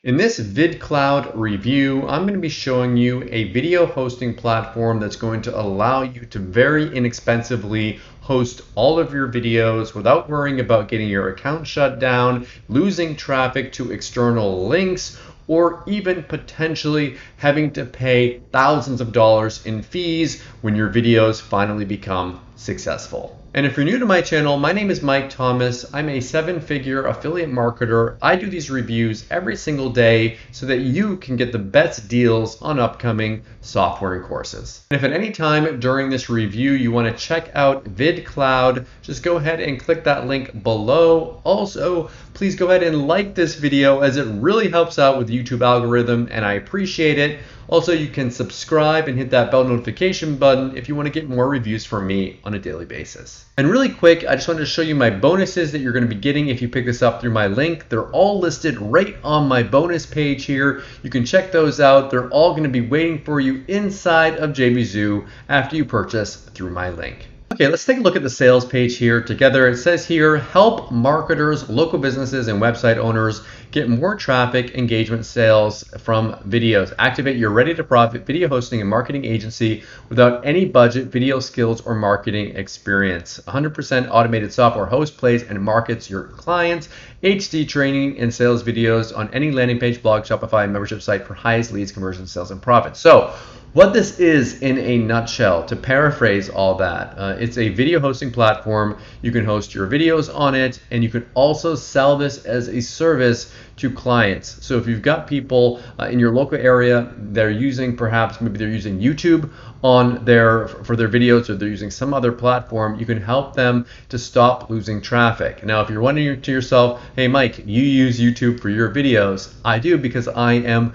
In this Viidcloud review, I'm going to be showing you a video hosting platform that's going to allow you to very inexpensively host all of your videos without worrying about getting your account shut down, losing traffic to external links, or even potentially having to pay thousands of dollars in fees when your videos finally become successful. And if you're new to my channel, my name is Mike Thomas. I'm a 7-figure affiliate marketer. I do these reviews every single day so that you can get the best deals on upcoming software and courses. And if at any time during this review you want to check out Viidcloud, just go ahead and click that link below. Also, please go ahead and like this video as it really helps out with the YouTube algorithm and I appreciate it. Also, you can subscribe and hit that bell notification button if you want to get more reviews from me on a daily basis. And really quick, I just wanted to show you my bonuses that you're going to be getting if you pick this up through my link. They're all listed right on my bonus page here. You can check those out. They're all going to be waiting for you inside of JVZoo after you purchase through my link. Okay, let's take a look at the sales page here together. It says here, help marketers, local businesses, and website owners get more traffic, engagement, sales from videos. Activate your ready-to-profit video hosting and marketing agency without any budget, video skills, or marketing experience. 100% automated software hosts, plays, and markets your clients. HD training and sales videos on any landing page, blog, Shopify, membership site for highest leads, conversions, sales, and profits. So, what this is in a nutshell, to paraphrase all that, it's a video hosting platform. You can host your videos on it, and you can also sell this as a service to clients. So if you've got people in your local area that are using, perhaps maybe they're using YouTube on for their videos, or they're using some other platform, you can help them to stop losing traffic. Now, if you're wondering to yourself, hey Mike, you use YouTube for your videos. I do, because I am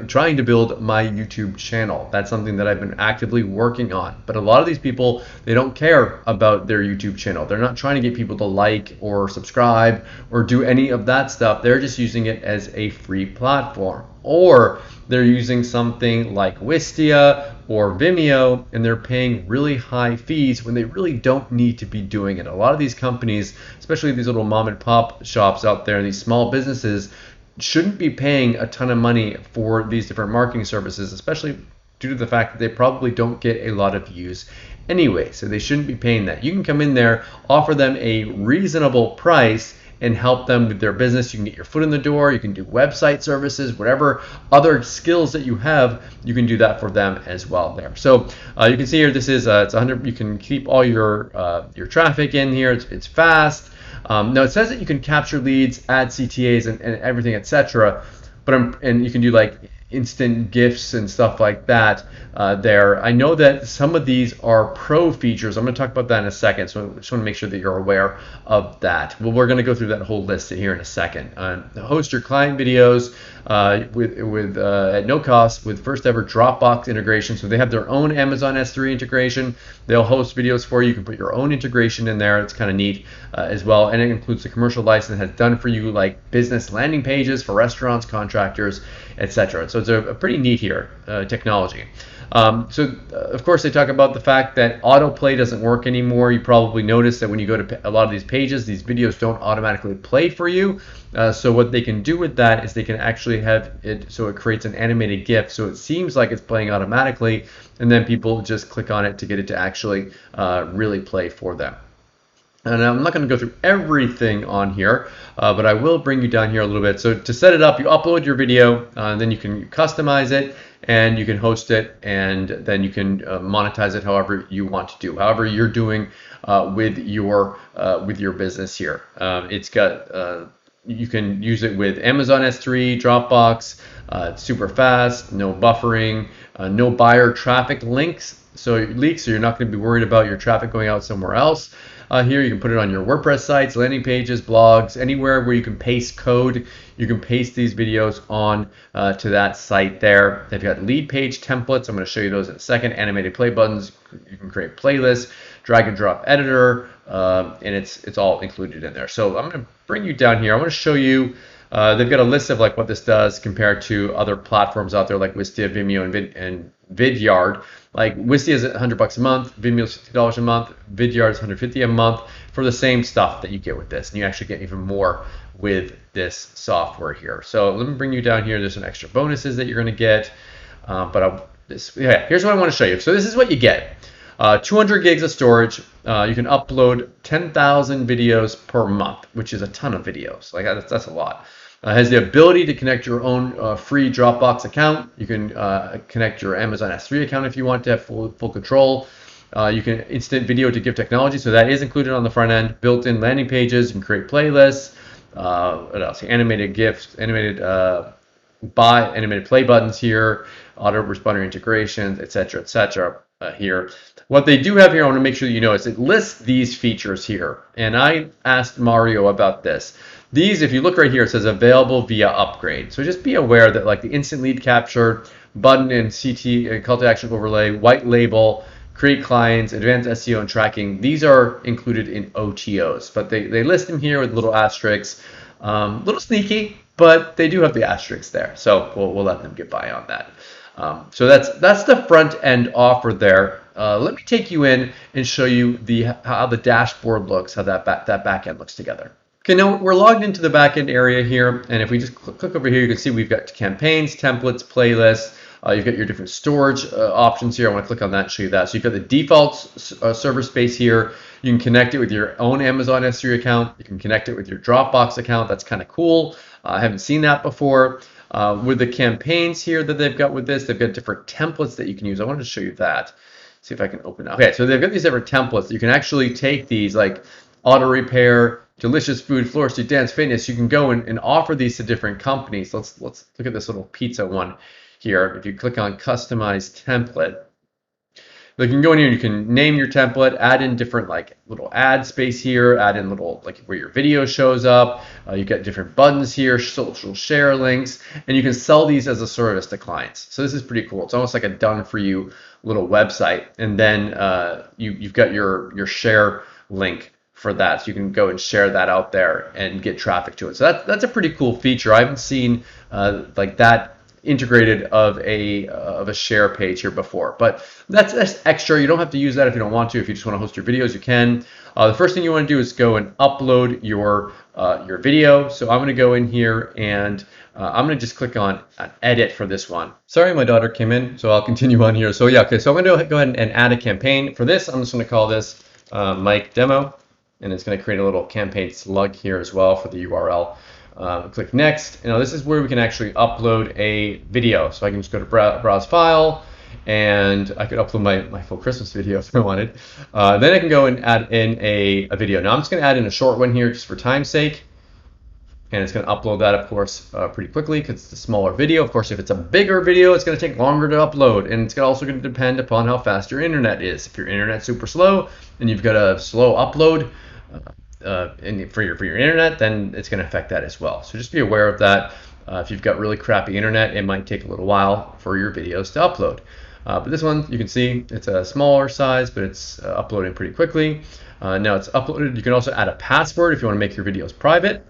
trying to build my YouTube channel. That's something that I've been actively working on. But a lot of these people, they don't care about their YouTube channel. They're not trying to get people to like or subscribe or do any of that stuff. They're just using it as a free platform. Or they're using something like Wistia or Vimeo, and they're paying really high fees when they really don't need to be doing it. A lot of these companies, especially these little mom and pop shops out there, these small businesses, shouldn't be paying a ton of money for these different marketing services, especially due to the fact that they probably don't get a lot of views anyway. So they shouldn't be paying that. You can come in there, offer them a reasonable price, and help them with their business. You can get your foot in the door. You can do website services, whatever other skills that you have, you can do that for them as well there. So you can see here, this is it's 100. You can keep all your traffic in here. It's fast. Now it says that you can capture leads, add CTAs, and everything, etc. And you can do like instant gifts and stuff like that there. I know that some of these are pro features. I'm going to talk about that in a second, so I just want to make sure that you're aware of that. Well, we're going to go through that whole list here in a second. Host your client videos with at no cost with first ever Dropbox integration. So they have their own Amazon S3 integration. They'll host videos for you. You can put your own integration in there. It's kind of neat as well. And it includes the commercial license, has done for you like business landing pages for restaurants, contractors, etc. So it's a pretty neat here technology. Of course, they talk about the fact that autoplay doesn't work anymore. You probably noticed that when you go to a lot of these pages, these videos don't automatically play for you. So what they can do with that is they can actually have it so it creates an animated GIF. So it seems like it's playing automatically, and then people just click on it to get it to actually really play for them. And I'm not going to go through everything on here, but I will bring you down here a little bit. So to set it up, you upload your video, and then you can customize it, and you can host it, and then you can monetize it however you want to do, however you're doing with your business here. It's got you can use it with Amazon S3, Dropbox. It's super fast, no buffering, no buyer traffic leaks, so you're not going to be worried about your traffic going out somewhere else. Here you can put it on your WordPress sites, landing pages, blogs, anywhere where you can paste code. You can paste these videos on to that site there. They've got lead page templates. I'm going to show you those in a second. Animated play buttons. You can create playlists, drag and drop editor, and it's all included in there. So I'm going to bring you down here. I want to show you. They've got a list of like what this does compared to other platforms out there like Wistia, Vimeo, and Vidyard. Like Wistia is $100 a month, Vimeo is $50 a month, Vidyard is $150 a month for the same stuff that you get with this, and you actually get even more with this software here. So let me bring you down here. There's some extra bonuses that you're going to get. Here's what I want to show you. So this is what you get. 200 gigs of storage. You can upload 10,000 videos per month, which is a ton of videos. Like that's a lot. Has the ability to connect your own free Dropbox account. You can connect your Amazon S3 account if you want to have full control. You can instant video to give technology, so that is included on the front end. Built-in landing pages. You can create playlists. What else? Animated GIFs, animated play buttons here, autoresponder integrations, etc. Here. What they do have here, I want to make sure that you know, is it lists these features here. And I asked Mario about this. These, if you look right here, it says available via upgrade. So just be aware that like the instant lead capture, button and CT, call to action overlay, white label, create clients, advanced SEO and tracking, these are included in OTOs. But they list them here with little asterisks. Little sneaky, but they do have the asterisks there. So we'll let them get by on that. So that's the front end offer there. Let me take you in and show you how the dashboard looks, how that back end looks together. Okay, now we're logged into the backend area here, and if we just click over here, you can see we've got campaigns, templates, playlists. You've got your different storage options here. I want to click on that and show you that. So you've got the default server space here. You can connect it with your own Amazon S3 account. You can connect it with your Dropbox account. That's kind of cool. I haven't seen that before. With the campaigns here that they've got with this, they've got different templates that you can use. I wanted to show you that. See if I can open it. Okay, so they've got these different templates. You can actually take these like auto repair, delicious food, floristry, dance, fitness. You can go and offer these to different companies. Let's look at this little pizza one here. If you click on customize template, you can go in here and you can name your template, add in different like little ad space here, add in little like where your video shows up. You get different buttons here, social share links, and you can sell these as a service to clients. So this is pretty cool. It's almost like a done for you little website, and then you've got your share link for that, so you can go and share that out there and get traffic to it. So that's a pretty cool feature. I haven't seen like that integrated of a share page here before, but that's extra. You don't have to use that if you don't want to. If you just want to host your videos, you can. The first thing you want to do is go and upload your video. So I'm going to go in here and I'm going to just click on edit for this one. Sorry, my daughter came in, so I'll continue on here. So yeah, okay, so I'm going to go ahead and add a campaign. For this, I'm just going to call this Mike Demo, and it's going to create a little campaign slug here as well for the URL. Click next. Now this is where we can actually upload a video. So I can just go to browse file, and I could upload my full Christmas video if I wanted. Then I can go and add in a video. Now I'm just going to add in a short one here just for time's sake. And it's going to upload that, of course, pretty quickly because it's a smaller video. Of course, if it's a bigger video, it's going to take longer to upload. And it's also going to depend upon how fast your internet is. If your internet's super slow and you've got a slow upload for your internet, then it's going to affect that as well. So just be aware of that. If you've got really crappy internet, it might take a little while for your videos to upload. But this one, you can see it's a smaller size, but it's uploading pretty quickly. Now it's uploaded. You can also add a password if you want to make your videos private.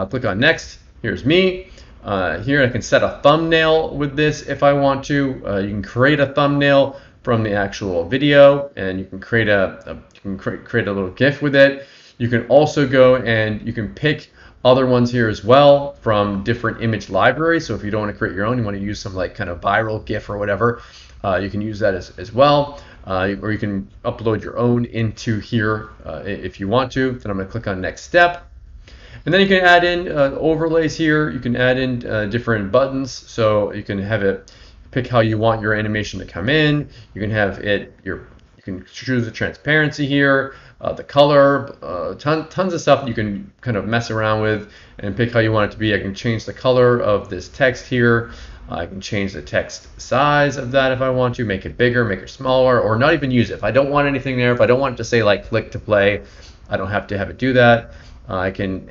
Click on next. Here's me. Here I can set a thumbnail with this if I want to. You can create a thumbnail from the actual video, and you can create create a little GIF with it. You can also go and you can pick other ones here as well from different image libraries. So if you don't want to create your own, you want to use some like kind of viral GIF or whatever, you can use that as well. Or you can upload your own into here if you want to. Then I'm going to click on next step. And then you can add in overlays here. You can add in different buttons. So you can have it pick how you want your animation to come in. You can have it, you can choose the transparency here, the color, tons of stuff you can kind of mess around with and pick how you want it to be. I can change the color of this text here. I can change the text size of that if I want to, make it bigger, make it smaller, or not even use it. If I don't want anything there, if I don't want it to say like click to play, I don't have to have it do that. I can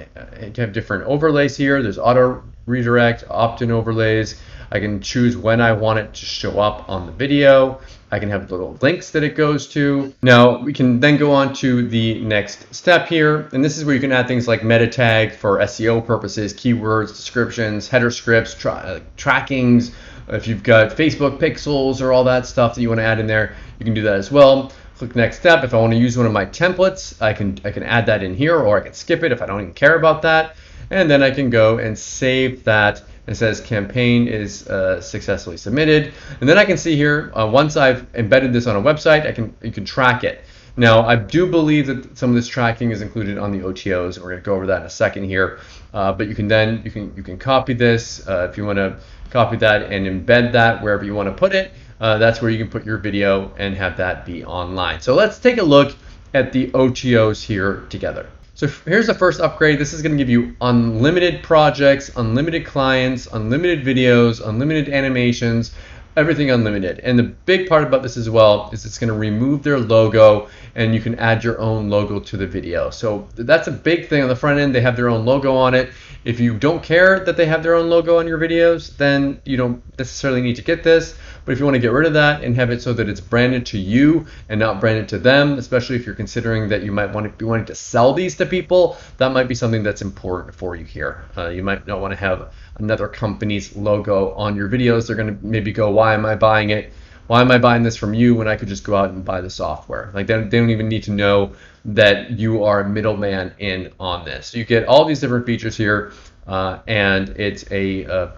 have different overlays here. There's auto redirect, opt-in overlays. I can choose when I want it to show up on the video. I can have little links that it goes to. Now we can then go on to the next step here. And this is where you can add things like meta tag for SEO purposes, keywords, descriptions, header scripts, trackings. If you've got Facebook pixels or all that stuff that you want to add in there, you can do that as well. Click next step. If I want to use one of my templates, I can add that in here, or I can skip it if I don't even care about that. and then I can go and save that. It says campaign is successfully submitted, and then I can see here once I've embedded this on a website, you can track it. Now, I do believe that some of this tracking is included on the OTOs. We're going to go over that in a second here. But you can copy this if you want to copy that and embed that wherever you want to put it. That's where you can put your video and have that be online. So let's take a look at the OTOs here together. So here's the first upgrade. This is going to give you unlimited projects, unlimited clients, unlimited videos, unlimited animations, everything unlimited. And the big part about this as well is it's going to remove their logo, and you can add your own logo to the video. So that's a big thing on the front end. They have their own logo on it. If you don't care that they have their own logo on your videos, then you don't necessarily need to get this. But if you want to get rid of that and have it so that it's branded to you and not branded to them, especially if you're considering that you might want to be wanting to sell these to people, that might be something that's important for you here. You might not want to have another company's logo on your videos. They're going to maybe go, why am I buying it? Why am I buying this from you when I could just go out and buy the software? Like they don't even need to know that you are a middleman in on this. So you get all these different features here, and it's a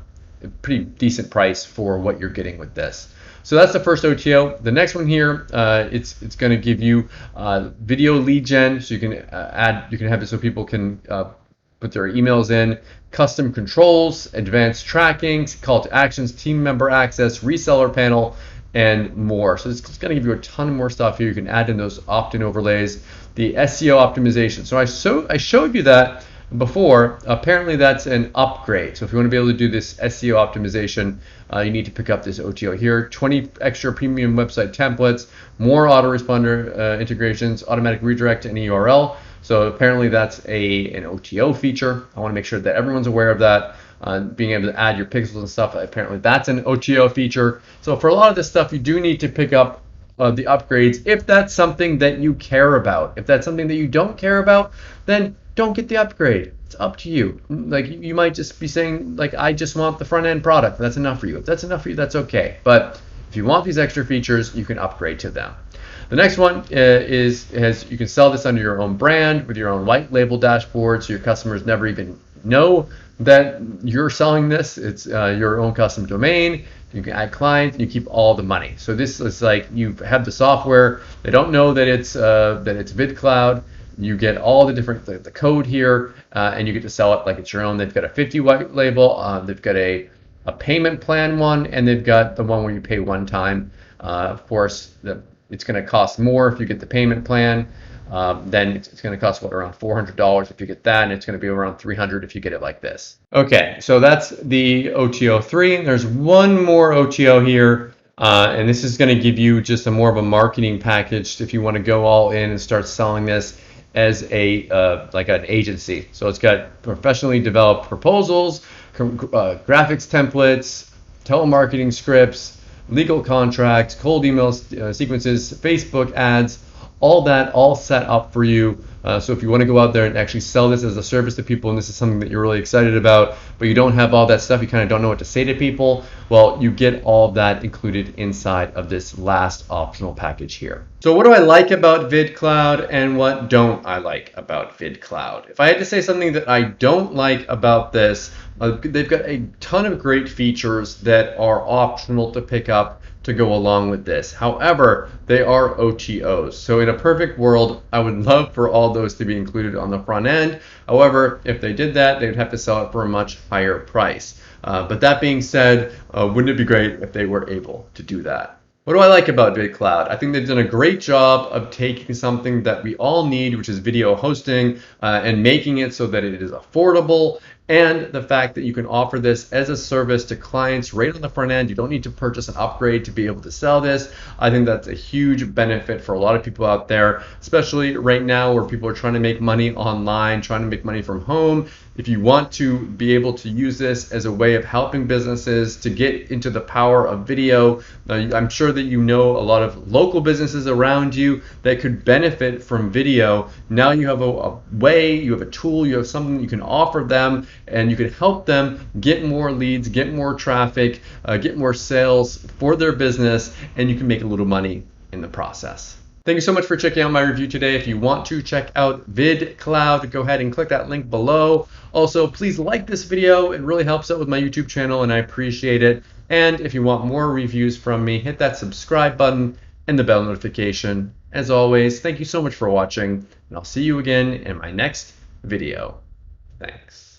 pretty decent price for what you're getting with this. So that's the first OTO. The next one here, it's going to give you video lead gen, so you can have it so people can put their emails in, custom controls, advanced tracking, call to actions, team member access, reseller panel, and more. So it's going to give you a ton more stuff here. You can add in those opt-in overlays, the SEO optimization. So I showed you that before. Apparently that's an upgrade. So if you want to be able to do this SEO optimization, you need to pick up this OTO here. 20 extra premium website templates, more autoresponder integrations, automatic redirect to any URL. So apparently that's an OTO feature. I want to make sure that everyone's aware of that. Being able to add your pixels and stuff, apparently that's an OTO feature. So for a lot of this stuff, you do need to pick up the upgrades if that's something that you care about. If that's something that you don't care about, then don't get the upgrade. It's up to you. Like you might just be saying, like, I just want the front end product. That's enough for you. If that's enough for you, that's okay. But if you want these extra features, you can upgrade to them. The next one is you can sell this under your own brand with your own white label dashboard, so your customers never even know that you're selling this. It's your own custom domain. You can add clients, and you keep all the money. So this is like you have the software. They don't know that it's Viidcloud. You get all the different the code here, and you get to sell it like it's your own. They've got a 50 white label. They've got a payment plan one, and they've got the one where you pay one time. Of course, it's going to cost more if you get the payment plan. Then it's going to cost around $400 if you get that, and it's going to be around $300 if you get it like this. Okay, so that's the OTO 3. There's one more OTO here, and this is going to give you just more of a marketing package if you want to go all in and start selling this as like an agency. So it's got professionally developed proposals, graphics templates, telemarketing scripts, legal contracts, cold email sequences, Facebook ads, all that all set up for you. So if you want to go out there and actually sell this as a service to people, and this is something that you're really excited about, but you don't have all that stuff, you kind of don't know what to say to people, well, you get all of that included inside of this last optional package here. So what do I like about Viidcloud and what don't I like about Viidcloud? If I had to say something that I don't like about this, they've got a ton of great features that are optional to pick up to go along with this. However, they are OTOs. So in a perfect world, I would love for all those to be included on the front end. However, if they did that, they'd have to sell it for a much higher price. But that being said, wouldn't it be great if they were able to do that? What do I like about Viidcloud? I think they've done a great job of taking something that we all need, which is video hosting, and making it so that it is affordable, and the fact that you can offer this as a service to clients right on the front end. You don't need to purchase an upgrade to be able to sell this. I think that's a huge benefit for a lot of people out there, especially right now where people are trying to make money online, trying to make money from home. If you want to be able to use this as a way of helping businesses to get into the power of video, I'm sure that you know a lot of local businesses around you that could benefit from video. Now you have a way, you have a tool, you have something you can offer them, and you can help them get more leads, get more traffic, get more sales for their business, and you can make a little money in the process. Thank you so much for checking out my review today. If you want to check out Viidcloud, go ahead and click that link below. Also, please like this video. It really helps out with my YouTube channel and I appreciate it. And if you want more reviews from me, hit that subscribe button and the bell notification. As always, thank you so much for watching, and I'll see you again in my next video. Thanks.